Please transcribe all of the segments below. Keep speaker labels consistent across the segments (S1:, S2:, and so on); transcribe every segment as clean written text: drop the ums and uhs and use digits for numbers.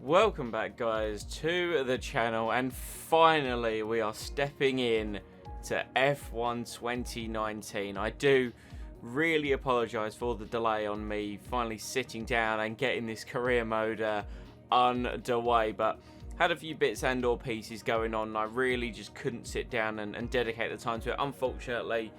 S1: Welcome back, guys, to the channel, and finally we are stepping in to F1 2019. I do really apologise for the delay on me finally sitting down and getting this career mode underway, but had a few bits and or pieces going on and I really just couldn't sit down and dedicate the time to it. Unfortunately,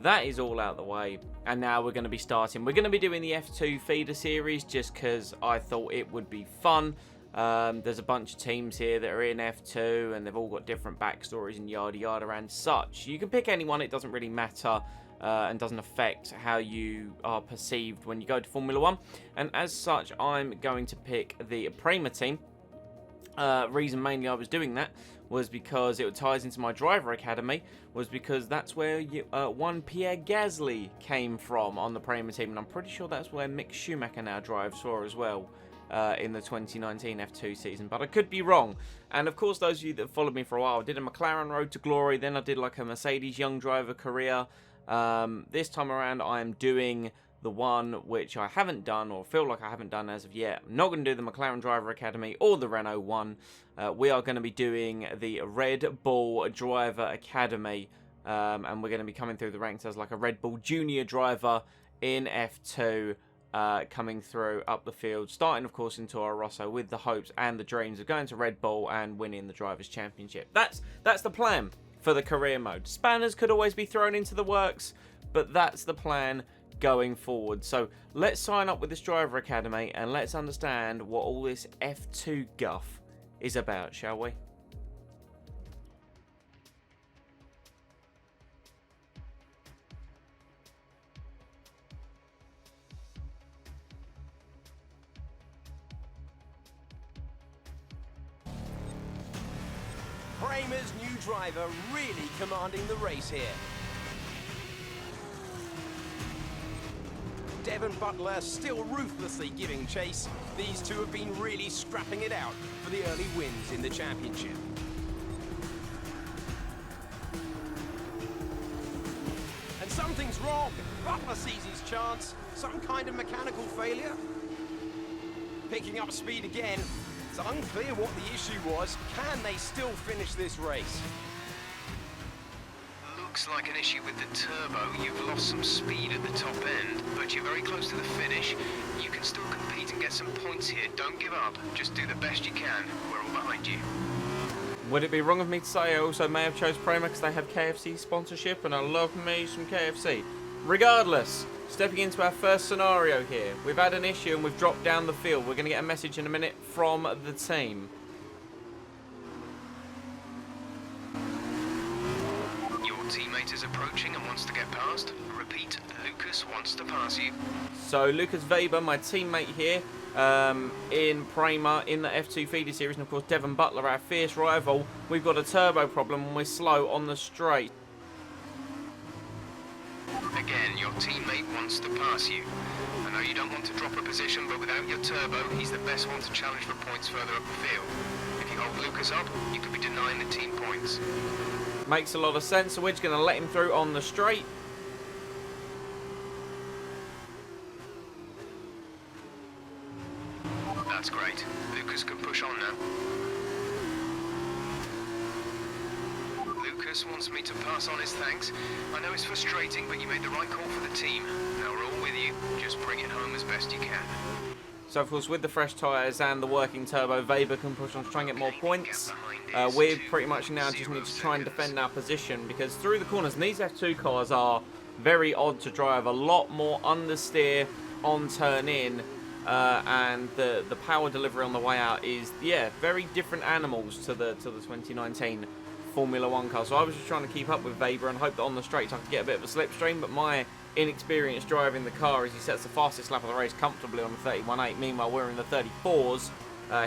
S1: that is all out the way, and now we're going to be starting. We're going to be doing the F2 feeder series just because I thought it would be fun. There's a bunch of teams here that are in F2 and they've all got different backstories and yada yada and such. You can pick anyone, it doesn't really matter and doesn't affect how you are perceived when you go to Formula 1. And as such, I'm going to pick the Prema team. Reason mainly I was doing that was because it ties into my driver academy, was because that's where one Pierre Gasly came from on the Prema team, and I'm pretty sure that's where Mick Schumacher now drives for as well in the 2019 F2 season, but I could be wrong. And of course, those of you that followed me for a while, I did a McLaren Road to Glory, then I did like a Mercedes Young Driver career. This time around I am doing the one which I haven't done, or feel like I haven't done as of yet. I'm not going to do the McLaren Driver Academy or the Renault one. We are going to be doing the Red Bull Driver Academy, and we're going to be coming through the ranks as like a Red Bull Junior driver in F2, coming through up the field, starting of course in Toro Rosso with the hopes and the dreams of going to Red Bull and winning the Drivers' Championship. That's the plan for the career mode. Spanners could always be thrown into the works, but that's the plan going forward. So let's sign up with this Driver Academy and let's understand what all this F2 guff is about, shall we?
S2: Prema's new driver really commanding the race here. Devon Butler still ruthlessly giving chase. These two have been really scrapping it out for the early wins in the championship. And something's wrong. Butler sees his chance. Some kind of mechanical failure. Picking up speed again. It's unclear what the issue was. Can they still finish this race?
S3: Looks like an issue with the turbo. You've lost some speed at the top end, but you're very close to the finish. You can still compete and get some points here. Don't give up. Just do the best you can. We're all behind you.
S1: Would it be wrong of me to say I also may have chose Prema because they have KFC sponsorship and I love me some KFC? Regardless, stepping into our first scenario here. We've had an issue and we've dropped down the field. We're going to get a message in a minute from the team.
S3: Teammate is approaching and wants to get past. Repeat, Lucas wants to pass you.
S1: So Lucas Weber, my teammate here in Prema in the F2 feeder series, and of course Devon Butler, our fierce rival. We've got a turbo problem and we're slow on the straight.
S3: Again, your teammate wants to pass you. I know you don't want to drop a position, but without your turbo, he's the best one to challenge for points further up the field. If you hold Lucas up, you could be denying the team points.
S1: Makes a lot of sense, so we're just going to let him through on the straight.
S3: That's great. Lucas can push on now. Lucas wants me to pass on his thanks. I know it's frustrating, but you made the right call for the team. Now we're all with you. Just bring it home as best you can.
S1: So, of course, with the fresh tyres and the working turbo, Weber can push on to try and get more points. We pretty much now just need to try and defend our position, because through the corners, and these F2 cars are very odd to drive, a lot more understeer on turn in, and the power delivery on the way out is, yeah, very different animals to the 2019 Formula 1 car. So I was just trying to keep up with Weber and hope that on the straights I could get a bit of a slipstream, but my inexperienced driving the car as he sets the fastest lap of the race comfortably on the 31.8. Meanwhile, we're in the 34s.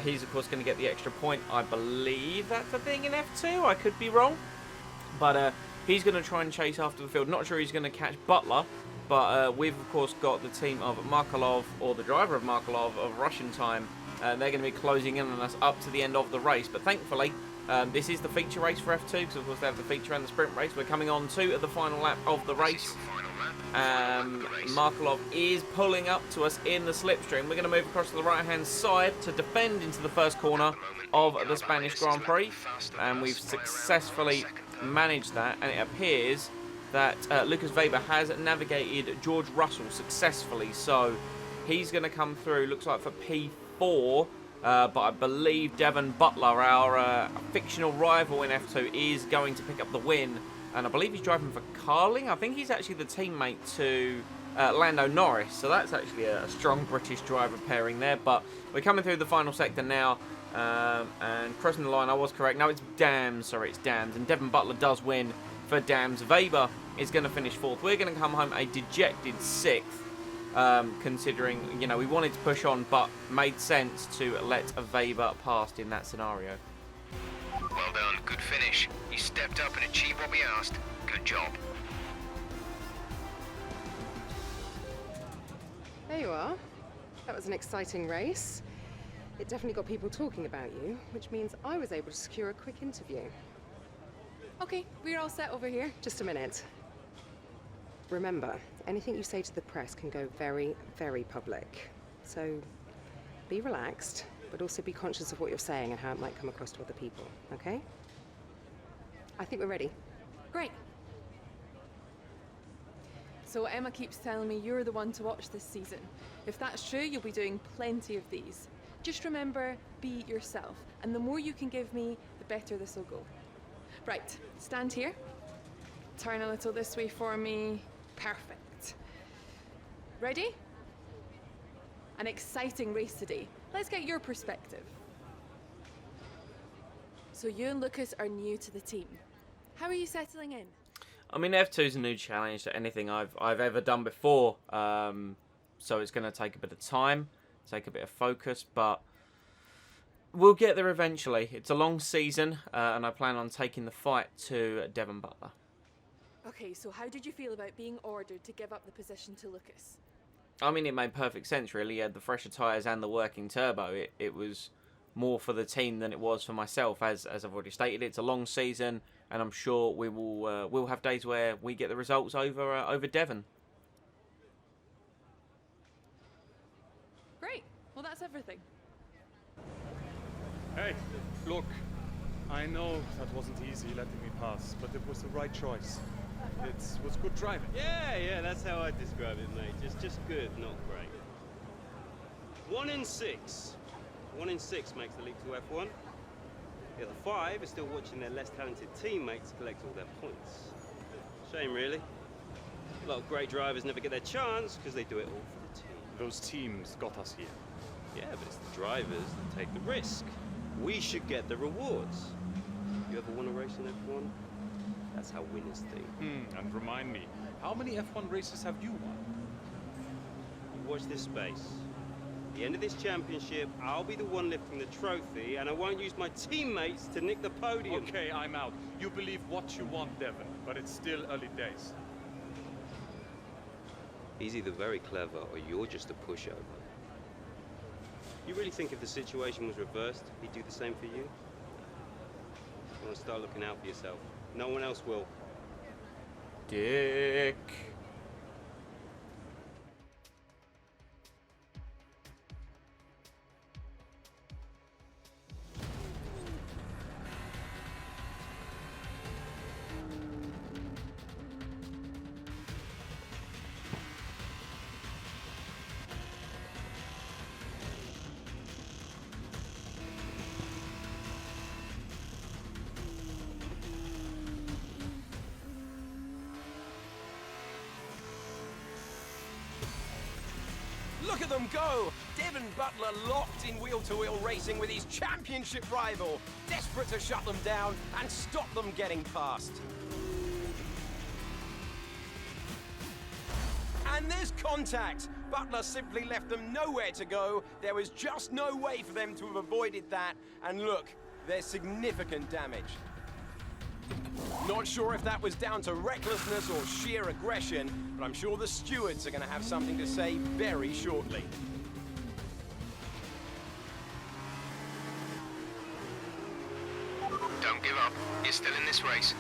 S1: He's, of course, going to get the extra point. I believe that's the thing in F2. I could be wrong. But he's going to try and chase after the field. Not sure he's going to catch Butler. But we've, of course, got the team of Markelov, or the driver of Markelov, of Russian time. They're going to be closing in on us up to the end of the race. But thankfully, this is the feature race for F2. Because, of course, they have the feature and the sprint race. We're coming on to the final lap of the race.
S3: Final lap.
S1: Markelov is pulling up to us in the slipstream. We're going to move across to the right-hand side to defend into the first corner of the Spanish Grand Prix. And we've successfully managed that. And it appears that Lucas Weber has navigated George Russell successfully. So he's going to come through, looks like for P4. But I believe Devon Butler, our fictional rival in F2, is going to pick up the win. And I believe he's driving for Carling. I think he's actually the teammate to Lando Norris. So that's actually a strong British driver pairing there. But we're coming through the final sector now. And crossing the line, I was correct. No, it's Dams. Sorry, it's Dams. And Devon Butler does win for Dams. Weber is going to finish 4th. We're going to come home a dejected 6th. Considering, you know, we wanted to push on, but made sense to let a Weber past in that scenario.
S3: Well done, good finish. You stepped up and achieved what we asked. Good job.
S4: There you are. That was an exciting race. It definitely got people talking about you, which means I was able to secure a quick interview. Okay, we're all set over here. Just a minute. Remember, anything you say to the press can go very, very public. So be relaxed, but also be conscious of what you're saying and how it might come across to other people, okay? I think we're ready.
S5: Great. So Emma keeps telling me you're the one to watch this season. If that's true, you'll be doing plenty of these. Just remember, be yourself. And the more you can give me, the better this will go. Right, stand here. Turn a little this way for me. Perfect. Ready? An exciting race today. Let's get your perspective. So you and Lucas are new to the team. How are you settling in?
S1: I mean, F2 is a new challenge to anything I've ever done before. So it's going to take a bit of time, take a bit of focus, but we'll get there eventually. It's a long season, and I plan on taking the fight to Devon Butler.
S5: Okay, so how did you feel about being ordered to give up the position to Lucas?
S1: I mean, it made perfect sense, really. He had the fresher tyres and the working turbo. It was more for the team than it was for myself, as I've already stated. It's a long season, and I'm sure we'll have days where we get the results over Devon.
S5: Great. Well, that's everything.
S6: Hey, look, I know that wasn't easy letting me pass, but it was the right choice. It was good driving.
S7: Yeah, that's how I describe it, mate. Just good, not great. 1 in 6. 1 in 6 makes the leap to F1. The other 5 are still watching their less talented teammates collect all their points. Shame, really. A lot of great drivers never get their chance because they do it all for the team.
S6: Those teams got us here.
S7: Yeah, but it's the drivers that take the risk. We should get the rewards. You ever won a race in F1? That's how winners think.
S6: And remind me, how many F1 races have you won?
S7: You watch this space. At the end of this championship, I'll be the one lifting the trophy, and I won't use my teammates to nick the podium.
S6: Okay, I'm out. You believe what you want, Devon, but it's still early days.
S7: He's either very clever or you're just a pushover. You really think if the situation was reversed, he'd do the same for you? You want to start looking out for yourself. No one else will.
S1: Dick.
S2: Look at them go! Devon Butler locked in wheel-to-wheel racing with his championship rival, desperate to shut them down and stop them getting past. And there's contact. Butler simply left them nowhere to go. There was just no way for them to have avoided that. And look, there's significant damage. Not sure if that was down to recklessness or sheer aggression, but I'm sure the stewards are going to have something to say very shortly.
S3: Don't give up. You're still in this race.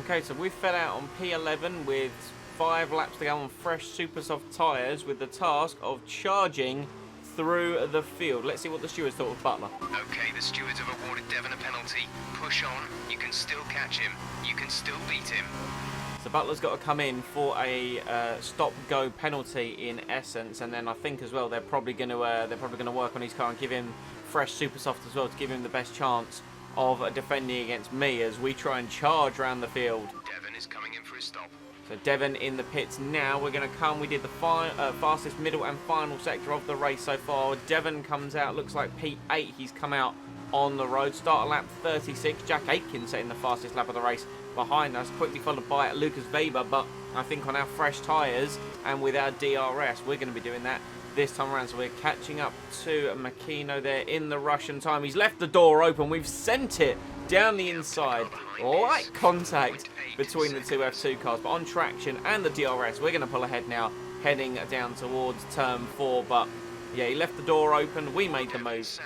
S1: Okay, so we fed out on P11 with 5 laps to go on fresh super soft tyres with the task of charging through the field. Let's see what the stewards thought of Butler.
S3: Okay, the stewards have awarded Devon a penalty. Push on. You can still catch him. You can still beat him.
S1: So Butler's got to come in for a stop-go penalty in essence, and then I think as well they're probably going to work on his car and give him fresh super soft as well to give him the best chance of defending against me as we try and charge around the field.
S3: Devon is coming in for his stop.
S1: So Devon in the pits now. We're going to come. We did the fastest middle and final sector of the race so far. Devon comes out. Looks like P8. He's come out on the road. Start lap 36. Jack Aitken setting the fastest lap of the race behind us. Quickly followed by Lucas Weber. But I think on our fresh tyres and with our DRS, we're going to be doing that this time around. So we're catching up to Makino there in the Russian time. He's left the door open. We've sent it down the inside. Light contact between the two F2 cars, but on traction and the DRS, we're going to pull ahead now, heading down towards turn 4. But yeah, he left the door open. We made the move.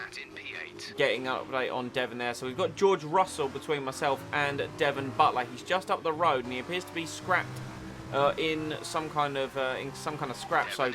S1: Getting an update on Devon there. So we've got George Russell between myself and Devon Butler. He's just up the road and he appears to be scrapped in some kind of scrap. So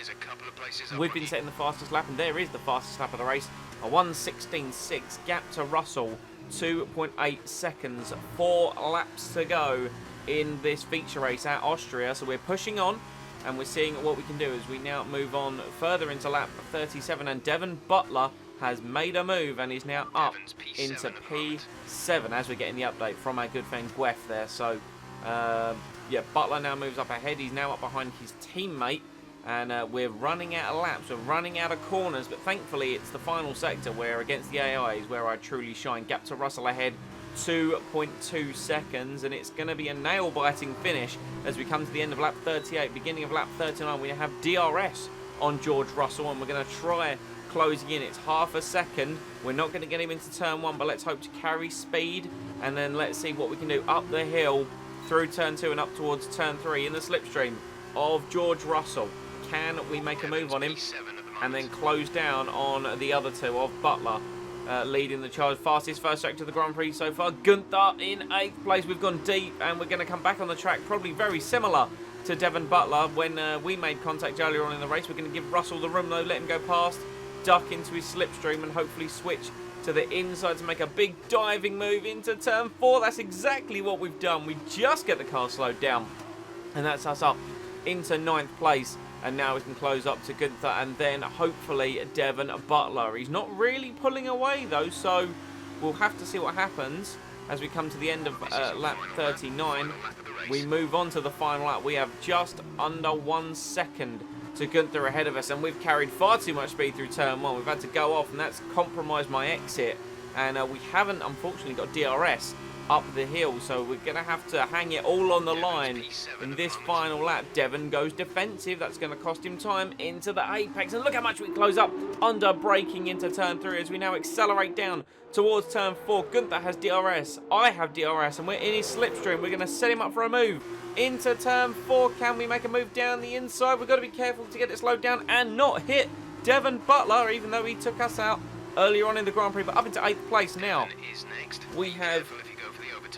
S1: we've been setting the fastest lap, and there is the fastest lap of the race. A 1:16.6 gap to Russell. 2.8 seconds, 4 laps to go in this feature race at Austria. So we're pushing on and we're seeing what we can do as we now move on further into lap 37, and Devon Butler has made a move and is now up into P7 as we're getting the update from our good friend Guef there. So yeah, Butler now moves up ahead. He's now up behind his teammate. And we're running out of laps, we're running out of corners, but thankfully it's the final sector where against the AI is where I truly shine. Gap to Russell ahead, 2.2 seconds, and it's going to be a nail-biting finish as we come to the end of lap 38, beginning of lap 39. We have DRS on George Russell, and we're going to try closing in. It's half a second. We're not going to get him into turn 1, but let's hope to carry speed, and then let's see what we can do up the hill through turn 2 and up towards turn 3 in the slipstream of George Russell. Can we make a move on him and then close down on the other two of Butler leading the charge? Fastest first sector of the Grand Prix so far. Gunther in 8th place. We've gone deep and we're going to come back on the track probably very similar to Devon Butler when we made contact earlier on in the race. We're going to give Russell the room though, let him go past, duck into his slipstream and hopefully switch to the inside to make a big diving move into turn 4. That's exactly what we've done. We just get the car slowed down and that's us up into 9th place. And now we can close up to Gunther and then hopefully Devon Butler. He's not really pulling away though, so we'll have to see what happens as we come to the end of lap 39. We move on to the final lap. We have just under 1 second to Gunther ahead of us, and we've carried far too much speed through turn 1. We've had to go off, and that's compromised my exit. And we haven't, unfortunately, got DRS up the hill, so we're going to have to hang it all on the line in this final lap. Devon goes defensive. That's going to cost him time into the apex, and look how much we close up under braking into turn 3 as we now accelerate down towards turn 4. Gunther has DRS, I have DRS, and we're in his slipstream. We're going to set him up for a move into turn 4. Can we make a move down the inside? We've got to be careful to get it slowed down and not hit Devon Butler, even though he took us out earlier on in the Grand Prix, but up into 8th place now. We have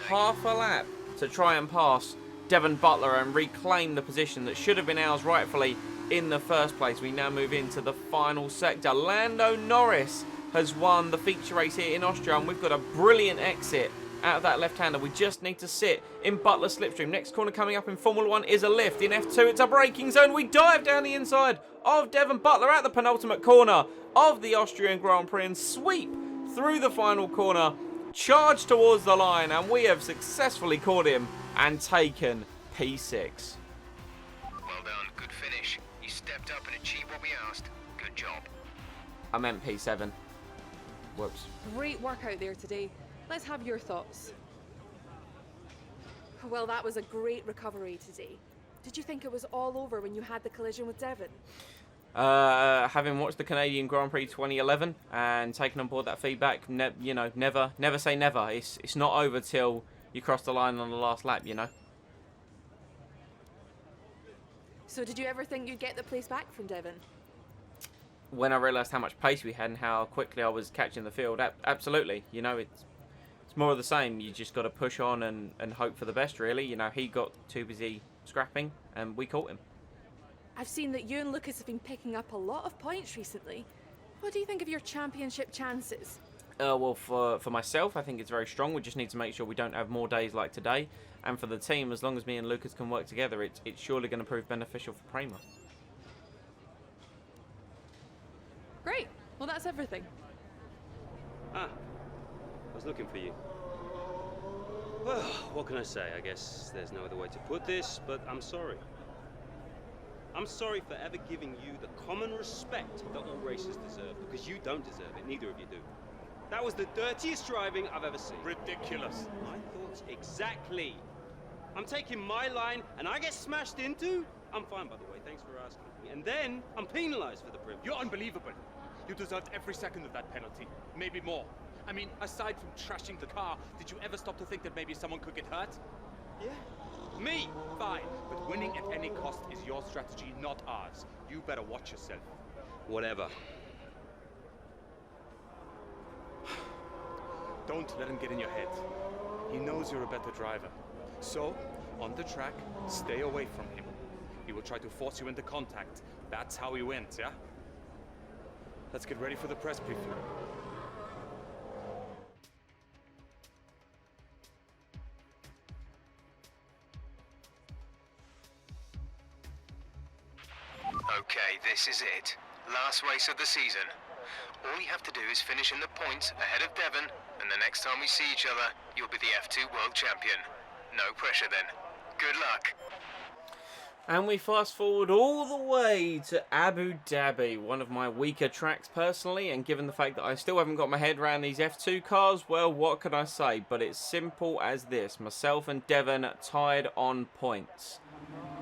S1: half a lap to try and pass Devon Butler and reclaim the position that should have been ours rightfully in the first place. We now move into the final sector. Lando Norris has won the feature race here in Austria, and we've got a brilliant exit out of that left-hander. We just need to sit in Butler's slipstream. Next corner coming up in Formula 1 is a lift. In F2, it's a braking zone. We dive down the inside of Devon Butler at the penultimate corner of the Austrian Grand Prix and sweep through the final corner, charge towards the line, and we have successfully caught him and taken P6.
S3: Well done, good finish. You stepped up and achieved what we asked. Good job.
S1: I meant P7. Whoops.
S5: Great work out there today. Let's have your thoughts. Well, that was a great recovery today. Did you think it was all over when you had the collision with Devon?
S1: Having watched the Canadian Grand Prix 2011 and taken on board that feedback, never say never. It's not over till you cross the line on the last lap, you know.
S5: So did you ever think you'd get the place back from Devon?
S1: When I realised how much pace we had and how quickly I was catching the field, absolutely. You know, it's it's more of the same. You just got to push on and hope for the best, really. You know, he got too busy scrapping, and we caught him.
S5: I've seen that you and Lucas have been picking up a lot of points recently. What do you think of your championship chances?
S1: Well, for myself, I think it's very strong. We just need to make sure we don't have more days like today. And for the team, as long as me and Lucas can work together, it's surely going to prove beneficial for Prema.
S5: Great. Well, that's everything.
S7: Ah, I was looking for you. Well, what can I say? I guess there's no other way to put this, but I'm sorry. I'm sorry for ever giving you the common respect that all racers deserve, because you don't deserve it, neither of you do. That was the dirtiest driving I've ever seen.
S6: Ridiculous.
S7: My thoughts exactly. I'm taking my line and I get smashed into? I'm fine, by the way, thanks for asking me. And then I'm penalized for the privilege.
S6: You're unbelievable. You deserved every second of that penalty, maybe more. I mean, aside from trashing the car, did you ever stop to think that maybe someone could get hurt?
S7: Yeah? Me?
S6: Fine, but winning at any cost is your strategy, not ours. You better watch yourself.
S7: Whatever.
S6: Don't let him get in your head. He knows you're a better driver. So, on the track, stay away from him. He will try to force you into contact. That's how he wins, yeah? Let's get ready for the press briefing.
S3: Okay, this is it. Last race of the season. All you have to do is finish in the points ahead of Devon, and the next time we see each other, you'll be the F2 World Champion. No pressure then. Good luck.
S1: And we fast forward all the way to Abu Dhabi, one of my weaker tracks personally, and given the fact that I still haven't got my head around these F2 cars, well, what can I say? But it's simple as this. Myself and Devon tied on points.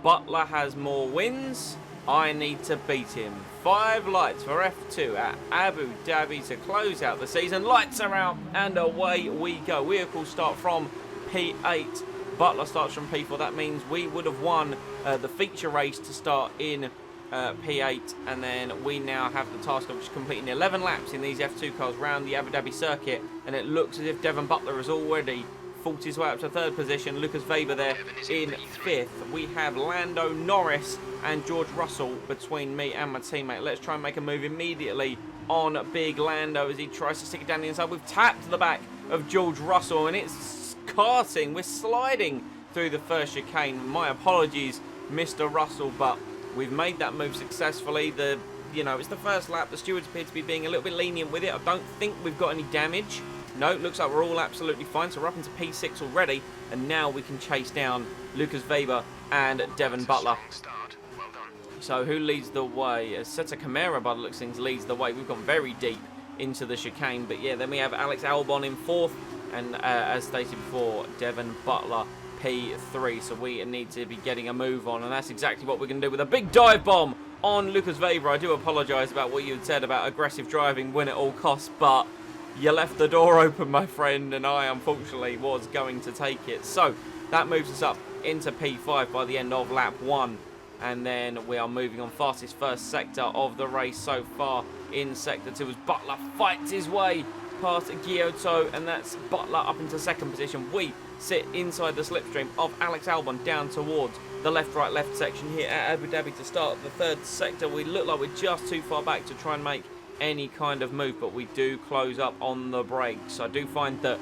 S1: Butler has more wins. I need to beat him. 5 lights for F2 at Abu Dhabi to close out the season. Lights are out and away we go. Vehicles start from P8. Butler starts from P4. That means we would have won the feature race to start in P8. And then we now have the task of just completing 11 laps in these F2 cars around the Abu Dhabi circuit. And it looks as if Devon Butler has already fought his way up to 3rd position. Lucas Weber there in 5th. We have Lando Norris and George Russell between me and my teammate. Let's try and make a move immediately on Big Lando as he tries to stick it down the inside. We've tapped the back of George Russell and it's karting. We're sliding through the first chicane. My apologies, Mr. Russell, but we've made that move successfully. It's the first lap. The stewards appear to be being a little bit lenient with it. I don't think we've got any damage. No, looks like we're all absolutely fine. So we're up into P6 already, and now we can chase down Lucas Weber and Devon Butler.
S3: Well done.
S1: So who leads the way? Seta Camara, by the looks of things, leads the way. We've gone very deep into the chicane, but yeah, then we have Alex Albon in 4th, and as stated before, Devon Butler P3. So we need to be getting a move on, and that's exactly what we're going to do with a big dive bomb on Lucas Weber. I do apologise about what you had said about aggressive driving, win at all costs, but you left the door open, my friend, and I unfortunately was going to take it. So that moves us up into P5 by the end of lap 1. And then we are moving on fastest first sector of the race so far in sector 2 as Butler fights his way past Giotto, and that's Butler up into 2nd position. We sit inside the slipstream of Alex Albon down towards the left section here at Abu Dhabi to start the 3rd sector. We look like we're just too far back to try and make any kind of move, but we do close up on the brakes. I do find that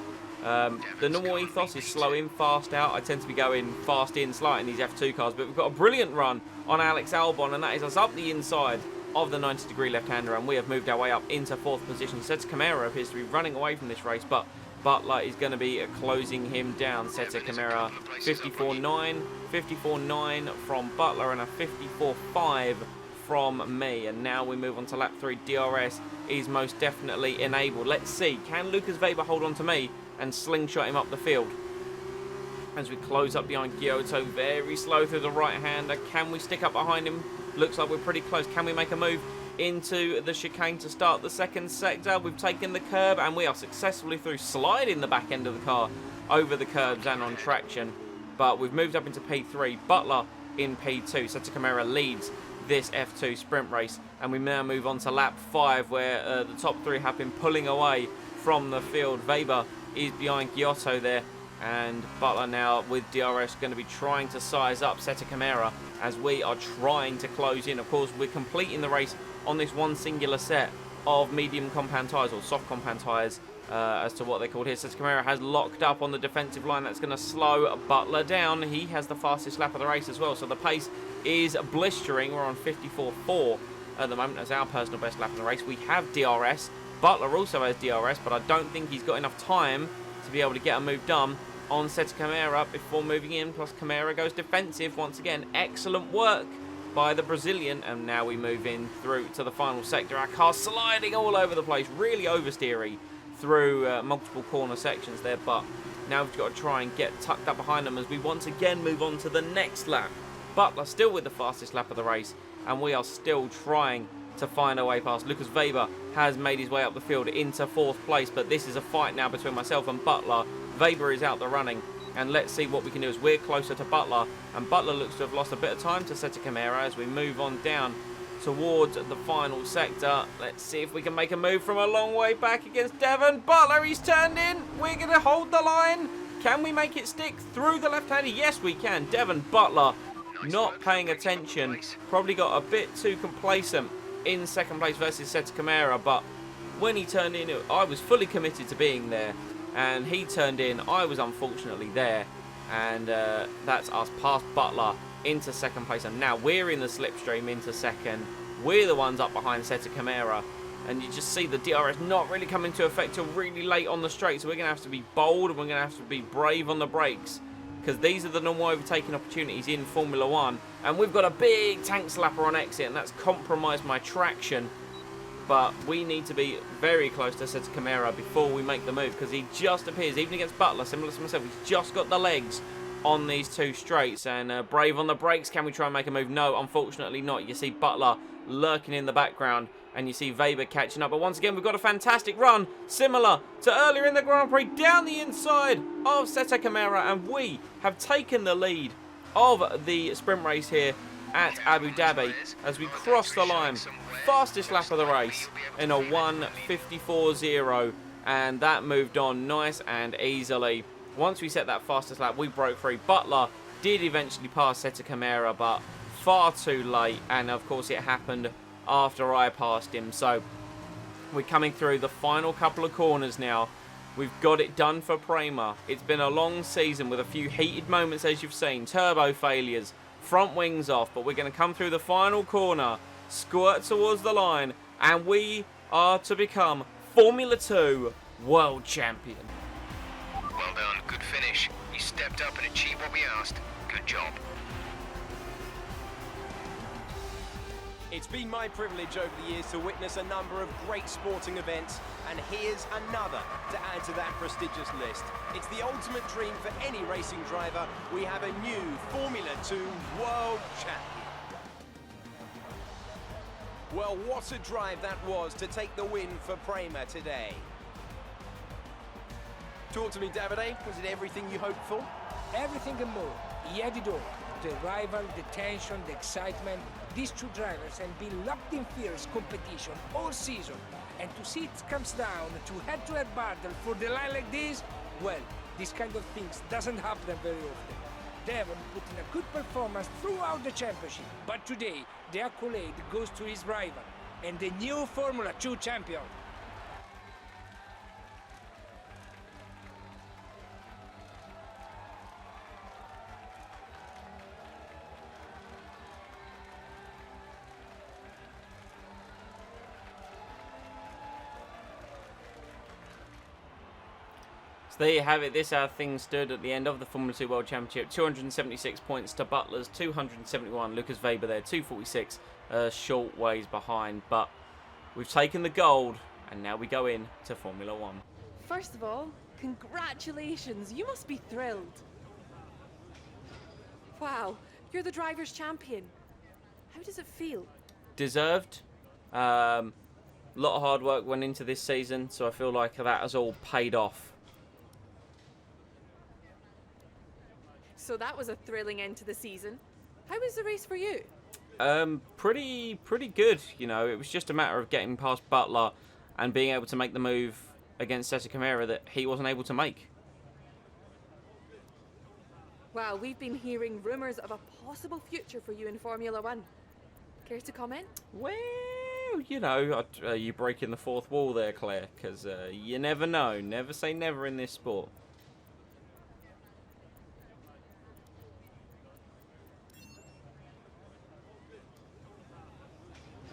S1: the normal ethos is slow in, fast out. I tend to be going fast in, slow out in these F2 cars, but we've got a brilliant run on Alex Albon, and that is us up the inside of the 90-degree left-hander, and we have moved our way up into 4th position. Seta Camara appears to be running away from this race, but Butler is going to be closing him down. Seta Camara 54.9 from Butler and a 54.5 from me. And now we move on to lap 3. DRS is most definitely enabled. Let's see, can Lucas Weber hold on to me and slingshot him up the field? As we close up behind Giotto, very slow through the right-hander. Can we stick up behind him? Looks like we're pretty close. Can we make a move into the chicane to start the 2nd sector? We've taken the curb and we are successfully through, sliding the back end of the car over the curbs and on traction. But we've moved up into P3. Butler in P2. Seta Camara leads this F2 sprint race, and we now move on to lap 5 where the top 3 have been pulling away from the field. Weber is behind Giotto there. And Butler now with DRS going to be trying to size up Seta Camara as we are trying to close in. Of course, we're completing the race on this one singular set of medium compound tyres, or soft compound tyres, as to what they're called here. Seta Camara has locked up on the defensive line. That's going to slow Butler down. He has the fastest lap of the race as well, so the pace is blistering. We're on 54.4 at the moment as our personal best lap of the race. We have DRS. Butler also has DRS, but I don't think he's got enough time to be able to get a move done on Seta Camara before moving in. Plus Camara goes defensive once again. Excellent work by the Brazilian, and now we move in through to the final sector. Our car sliding all over the place, really oversteery through multiple corner sections there, but now we've got to try and get tucked up behind them as we once again move on to the next lap. Butler still with the fastest lap of the race, and we are still trying to find a way past. Lucas Weber has made his way up the field into 4th place, but this is a fight now between myself and Butler. Weber is out the running, and let's see what we can do as we're closer to Butler, and Butler looks to have lost a bit of time to Seta Camara as we move on down towards the final sector. Let's see if we can make a move from a long way back against Devon. Butler, he's turned in. We're going to hold the line. Can we make it stick through the left-hander? Yes, we can. Devon Butler not paying attention. Probably got a bit too complacent in 2nd place versus Seta Camara, but when he turned in, I was fully committed to being there, and he turned in. I was unfortunately there, and that's us past Butler into 2nd place, and now we're in the slipstream into 2nd. We're the ones up behind Seta Camara, and you just see the DRS not really come into effect till really late on the straight, so we're going to have to be bold and we're going to have to be brave on the brakes, because these are the normal overtaking opportunities in Formula 1, and we've got a big tank slapper on exit, and that's compromised my traction. But we need to be very close to Seta Camara before we make the move, because he just appears, even against Butler, similar to myself, he's just got the legs on these 2 straights. And brave on the brakes. Can we try and make a move? No, unfortunately not. You see Butler lurking in the background, and you see Weber catching up. But once again, we've got a fantastic run, similar to earlier in the Grand Prix, down the inside of Seta Camara, and we have taken the lead of the sprint race here at Abu Dhabi as we cross the line. Fastest lap of the race in a 1:54.0, and that moved on nice and easily. Once we set that fastest lap, we broke free. Butler did eventually pass Seta Camara, but far too late, and of course it happened after I passed him. So we're coming through the final couple of corners now. We've got it done for Prema. It's been a long season with a few heated moments, as you've seen, turbo failures, front wings off, but we're going to come through the final corner, squirt towards the line, and we are to become Formula 2 World Champion.
S3: Well done, good finish. You stepped up and achieved what we asked. Good job.
S2: It's been my privilege over the years to witness a number of great sporting events, and here's another to add to that prestigious list. It's the ultimate dream for any racing driver. We have a new Formula 2 World Champion. Well, what a drive that was to take the win for Prema today. Talk to me, Davide. Was it everything you hoped for?
S8: Everything and more. He had it all. The rival, the tension, the excitement. These 2 drivers have been locked in fierce competition all season. And to see it comes down to head-to-head battle for the line like this, well, this kind of things doesn't happen very often. Devon put in a good performance throughout the championship, but today the accolade goes to his rival and the new Formula 2 champion.
S1: There you have it. This is how things stood at the end of the Formula 2 World Championship. 276 points to Butler's 271. Lucas Weber there, 246, short ways behind. But we've taken the gold, and now we go in to Formula 1.
S5: First of all, congratulations. You must be thrilled. Wow, you're the driver's champion. How does it feel?
S1: Deserved. A lot of hard work went into this season, so I feel like that has all paid off.
S5: So that was a thrilling end to the season. How was the race for you?
S1: Pretty good. You know, it was just a matter of getting past Butler and being able to make the move against Cesar Camara that he wasn't able to make.
S5: Well, we've been hearing rumours of a possible future for you in Formula One. Care to comment?
S1: Well, you know, you're breaking the fourth wall there, Claire, because you never know. Never say never in this sport.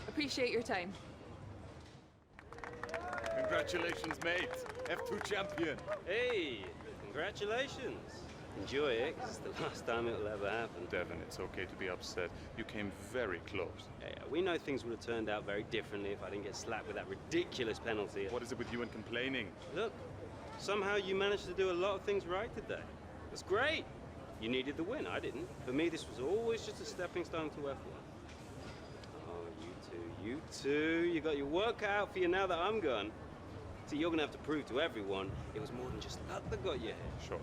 S5: Appreciate your time.
S6: Congratulations, mate. F2 champion.
S7: Hey, congratulations. Enjoy it, 'cause it's the last time it'll ever happen.
S6: Devon, it's okay to be upset. You came very close.
S7: Yeah, we know things would have turned out very differently if I didn't get slapped with that ridiculous penalty.
S6: What is it with you and complaining?
S7: Look, somehow you managed to do a lot of things right today. That's great. You needed the win, I didn't. For me, this was always just a stepping stone to F1. Oh, you two, you got your work cut out for you now that I'm gone. See, you're gonna have to prove to everyone it was more than just luck that got you here.
S6: Sure.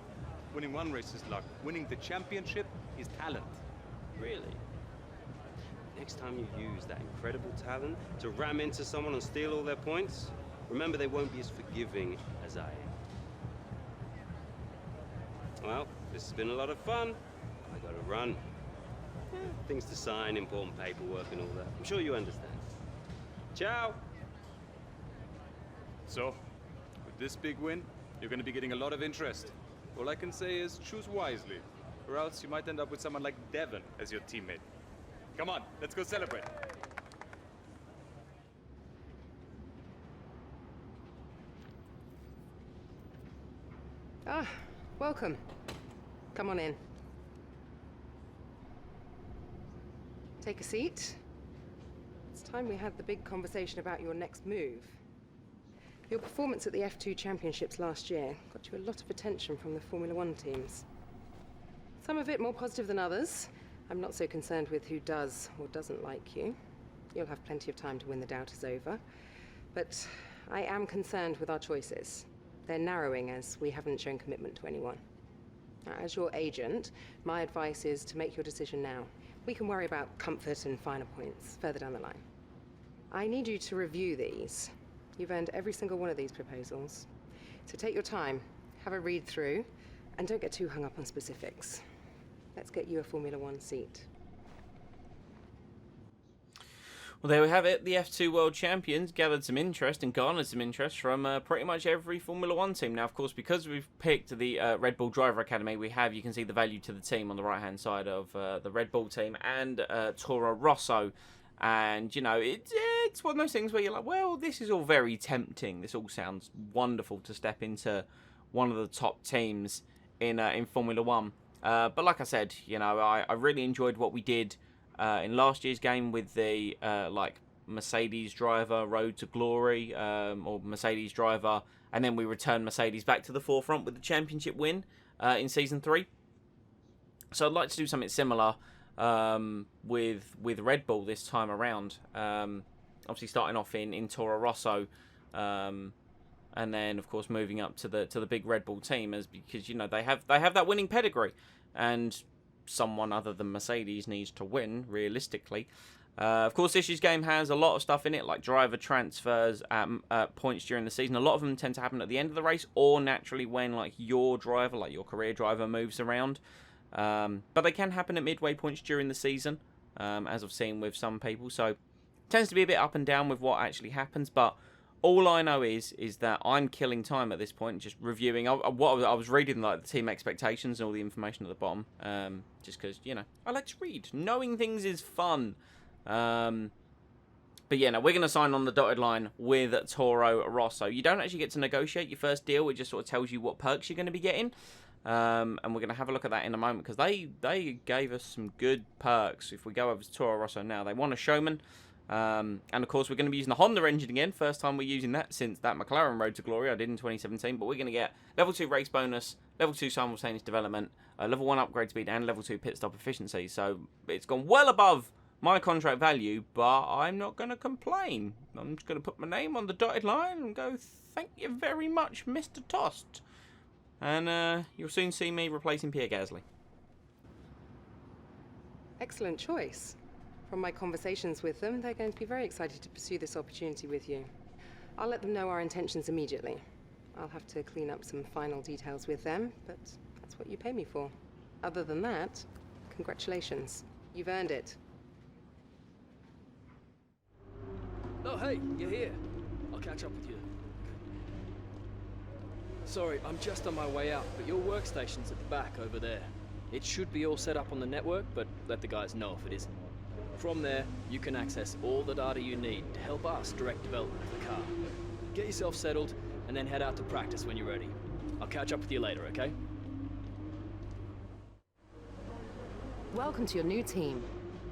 S6: Winning one race is luck. Winning the championship is talent.
S7: Really? Next time you use that incredible talent to ram into someone and steal all their points, remember they won't be as forgiving as I am. Well, this has been a lot of fun. I gotta run. Things to sign, important paperwork and all that. I'm sure you understand. Ciao!
S6: So, with this big win, you're going to be getting a lot of interest. All I can say is choose wisely, or else you might end up with someone like Devon as your teammate. Come on, let's go celebrate.
S4: Ah, welcome. Come on in. Take a seat. It's time we had the big conversation about your next move. Your performance at the F2 Championships last year got you a lot of attention from the Formula One teams. Some of it more positive than others. I'm not so concerned with who does or doesn't like you. You'll have plenty of time to win the doubt is over. But I am concerned with our choices. They're narrowing as we haven't shown commitment to anyone. Now, as your agent, my advice is to make your decision now. We can worry about comfort and finer points further down the line. I need you to review these. You've earned every single one of these proposals. So take your time, have a read through, and don't get too hung up on specifics. Let's get you a Formula One seat.
S1: Well, there we have it. The F2 World Champions gathered some interest and garnered some interest from pretty much every Formula One team. Now, of course, because we've picked the Red Bull Driver Academy, you can see the value to the team on the right-hand side of the Red Bull team and Toro Rosso. And, you know, it's one of those things where you're like, well, this is all very tempting. This all sounds wonderful to step into one of the top teams in Formula One. But like I said, you know, I really enjoyed what we did in last year's game with the Mercedes driver Road to Glory, or Mercedes driver, and then we returned Mercedes back to the forefront with the championship win in Season 3. So I'd like to do something similar with Red Bull this time around. Obviously starting off in Toro Rosso, and then of course moving up to the big Red Bull team, because you know they have that winning pedigree, and someone other than Mercedes needs to win realistically. Of course, this year's game has a lot of stuff in it, like driver transfers at points during the season. A lot of them tend to happen at the end of the race, or naturally when like your driver, like your career driver, moves around. But they can happen at midway points during the season, as I've seen with some people. So it tends to be a bit up and down with what actually happens. But all I know is that I'm killing time at this point, just reviewing what I was reading, like the team expectations and all the information at the bottom. Just because, you know, I like to read. Knowing things is fun. But yeah, no, we're going to sign on the dotted line with Toro Rosso. You don't actually get to negotiate your first deal. It just sort of tells you what perks you're going to be getting. And we're going to have a look at that in a moment, because they gave us some good perks. If we go over to Toro Rosso now, they want a showman. And of course, we're going to be using the Honda engine again. First time we're using that since that McLaren Road to Glory I did in 2017. But we're going to get level 2 race bonus, level 2 simultaneous development, level 1 upgrade speed, and level 2 pit stop efficiency. So it's gone well above my contract value, but I'm not going to complain. I'm just going to put my name on the dotted line and go, thank you very much, Mr. Tost. And you'll soon see me replacing Pierre Gasly.
S4: Excellent choice. From my conversations with them, they're going to be very excited to pursue this opportunity with you. I'll let them know our intentions immediately. I'll have to clean up some final details with them, but that's what you pay me for. Other than that, congratulations. You've earned it.
S9: Oh, hey, you're here. I'll catch up with you. Sorry, I'm just on my way out, but your workstation's at the back over there. It should be all set up on the network, but let the guys know if it isn't. From there, you can access all the data you need to help us direct development of the car. Get yourself settled, and then head out to practice when you're ready. I'll catch up with you later, okay?
S4: Welcome to your new team.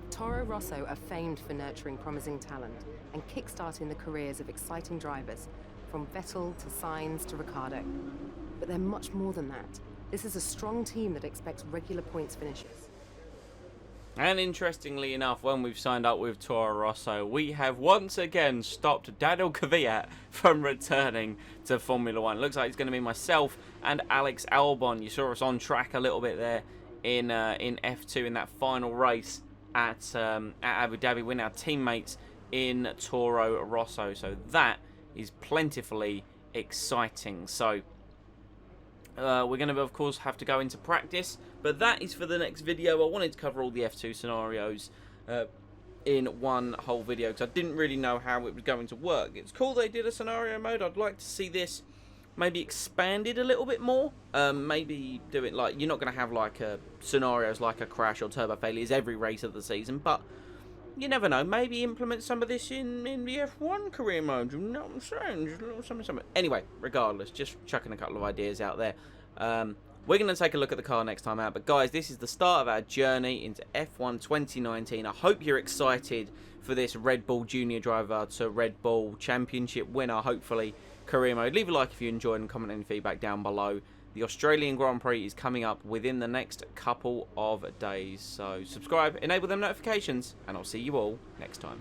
S4: Toro Rosso are famed for nurturing promising talent and kickstarting the careers of exciting drivers, from Vettel to Sainz to Ricciardo. But they're much more than that. This is a strong team that expects regular points finishes.
S1: And interestingly enough, when we've signed up with Toro Rosso, we have once again stopped Daniel Kvyat from returning to Formula 1. Looks like it's going to be myself and Alex Albon. You saw us on track a little bit there in F2 in that final race at Abu Dhabi. We're now teammates in Toro Rosso, so that is plentifully exciting. So we're going to, of course, have to go into practice, but that is for the next video. I wanted to cover all the F2 scenarios in one whole video because I didn't really know how it was going to work. It's cool they did a scenario mode. I'd like to see this maybe expanded a little bit more. Maybe do it like, you're not going to have like scenarios like a crash or turbo failures every race of the season, but you never know. Maybe implement some of this in the F1 career mode. You know what I'm saying? Just a little something. Anyway, regardless, just chucking a couple of ideas out there. We're going to take a look at the car next time out. But guys, this is the start of our journey into F1 2019. I hope you're excited for this Red Bull Junior Driver to Red Bull Championship winner, hopefully, career mode. Leave a like if you enjoyed and comment any feedback down below. The Australian Grand Prix is coming up within the next couple of days. So subscribe, enable them notifications, and I'll see you all next time.